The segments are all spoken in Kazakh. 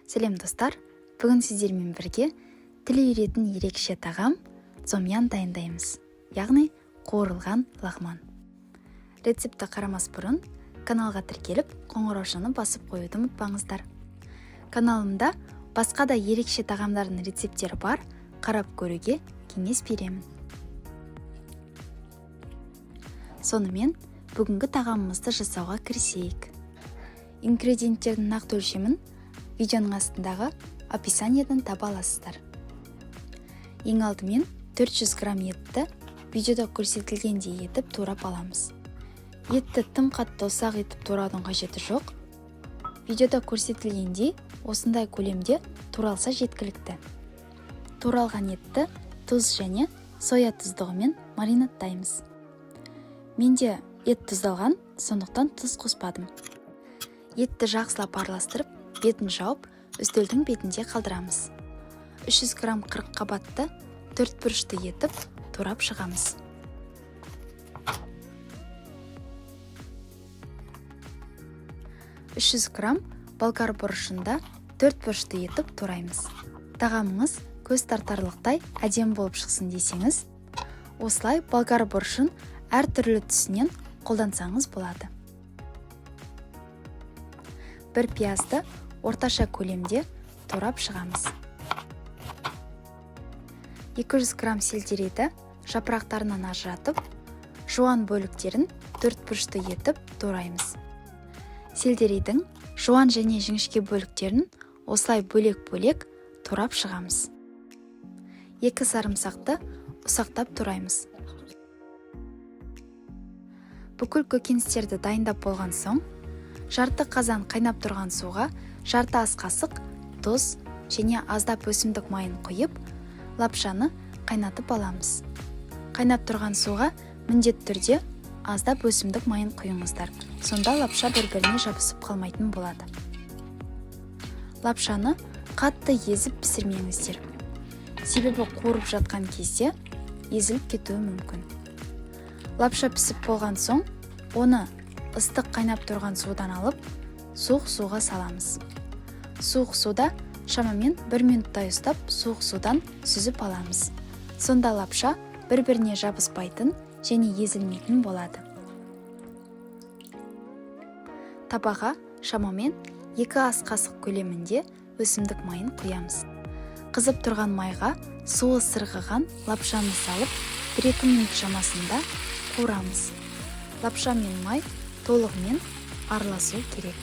Сәлем достар, бүгін сіздермен бірге тіл үйретін ерекше тағам цомьян дайындаймыз, яғни қуырылған лағман. Рецепті қарамас бұрын каналға тіркеліп, қоңыраушаны басып қоюды ұмытпаңыздар. Каналымда басқа да ерекше тағамдардың рецептері бар, қарап көруге кеңес беремін. Сонымен, бүгінгі тағамымызды жасауға кірісейік. Ингредиенттердің нақты өлшемін видеоның астындағы описаниеден таба аласыздар. Ең алдымен 400 грамм етті видеода көрсетілгендей етіп турап аламыз. Етті тым қатты ұсақ етіп тураудың қажеті жоқ. Видеода көрсетілгендей осындай көлемде туралса жеткілікті. Туралған етті тұз және соя тұздығымен маринадтаймыз. Менде ет тұздалған, сондықтан тұз қоспадым. Етті жақсылап араластырып, бетін жауып, үстелдің бетінде қалдырамыз. 300 грамм 40 қабатты 4 бұрышты етіп турап шығамыз. Грамм болгар бұрышында 4 бұрышты етіп тураймыз. Тағамыңыз көз тартарлықтай әдемі болып шықсын десеңіз, осылай болгар бұрышын әр түрлі түсінен қолдансаңыз болады. Бір пиязды орташа көлемде турап шығамыз. 200 грамм сельдерейді жапырақтарынан ажыратып, жуан бөліктерін 4 бұрышты етіп тураймыз. Сельдерейдің жуан және жіңішке бөліктерін осылай бөлек-бөлек турап шығамыз. 2 сарымсақты ұсақтап тураймыз. Бүкіл көкөністерді дайындап болған соң, жарты қазан қайнап тұрған суға жарты ас қасық тұз және аздап өсімдік майын құйып, лапшаны қайнатып аламыз. Қайнап тұрған суға міндетті түрде аздап өсімдік майын құйыңыздар. Сонда лапша бір-біріне жабысып қалмайтын болады. Лапшаны қатты езіп пісірмеңіздер. Себебі қуырып жатқан кезде езіліп кетуі мүмкін. Лапша пісіп болған соң, оны ыстық қайнап тұрған судан алып, суық суға саламыз. Суық суда шамамен 1 минуттай ұстап, суық судан сүзіп аламыз. Сонда лапша бір-біріне жабыспайтын және езілмейтін болады. Табаға шамамен 2 ас қасық көлемінде өсімдік майын құямыз. Қызып тұрған майға суы сырғыған лапшаны салып, 1-2 минут шамасында қуырамыз. Лапша мен май толығымен араласу керек.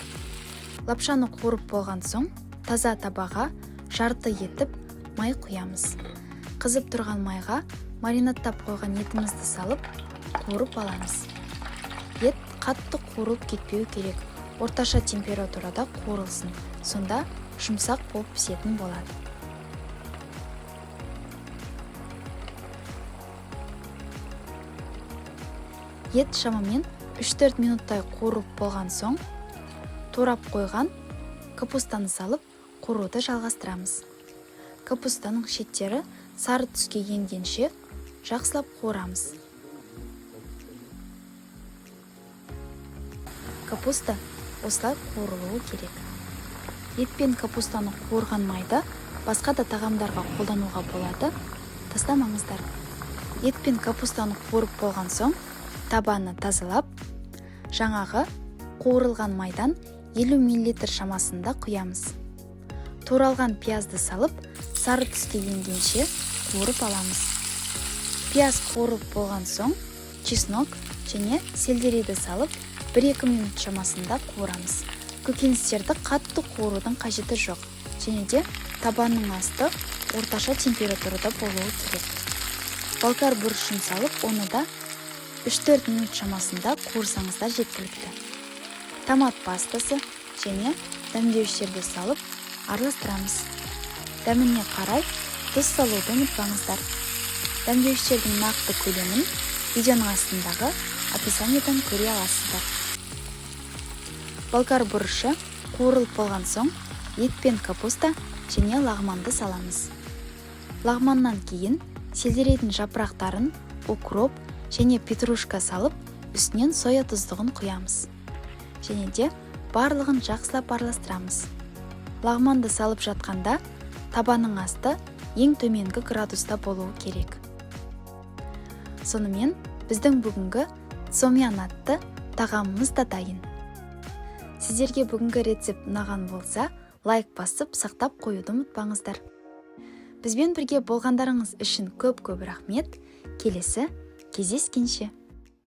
Лапшаны қуырып болған соң, таза табаға жарты етіп май құямыз. Қызып тұрған майға маринадтап қойған етімізді салып, қуырып аламыз. Ет қатты қуырылып кетпеу керек. Орташа температурада қуырылсын. Сонда жұмсақ болып пісетін болады. Ет шамамен 3-4 минуттай қуырып болған соң, турап қойған капустаны салып, қуыруды жалғастырамыз. Капустаның шеттері сары түске енгенше жақсылап қуырамыз. Капуста осылай қуырылуы керек. Ет пен капустаны қуырған майды басқа да тағамдарға қолдануға болады, тастамаңыздар. Ет пен капустаны қуырып болған соң, табаны тазалап, жаңағы қуырылған майдан 50 мл шамасында құямыз. Туралған пиязды салып, сары түске енгенше қуырып аламыз. Пияз қуырып болған соң, чеснок және сельдерейді салып, 1-2 минут шамасында қуырамыз. Көкөністерді қатты қуырудың қажеті жоқ, және де табанның асты орташа температурада болуы керек. Болгар бұрышын салып, оны да 3-4 минут шамасында қуырсаңыздар жеткілікті. Томат пастасы және дәмдеуіштерді салып араластырамыз. Дәміне қарай тұз салуды ұмытпаңыздар. Дәмдеуіштердің нақты көлемін видеоның астындағы описаниеден көре аласыздар. Болгар бұрышы қуырылып болған соң, ет пен капуста және лағманды саламыз. Лағманнан кейін сельдерейдің жапырақтарын, укроп және петрушка салып, үстінен соя тұздығын құямыз. Және де барлығын жақсылап араластырамыз. лагманды салып жатқанда табаның асты ең төменгі градуста болуы керек. Сонымен біздің бүгінгі цомян атты тағамымыз да дайын. Сіздерге бүгінгі рецепт ұнаған болса, лайк басып сақтап қоюды ұмытпаңыздар. Бізбен бірге болғандарыңыз үшін көп рахмет. Келесі кездескенше.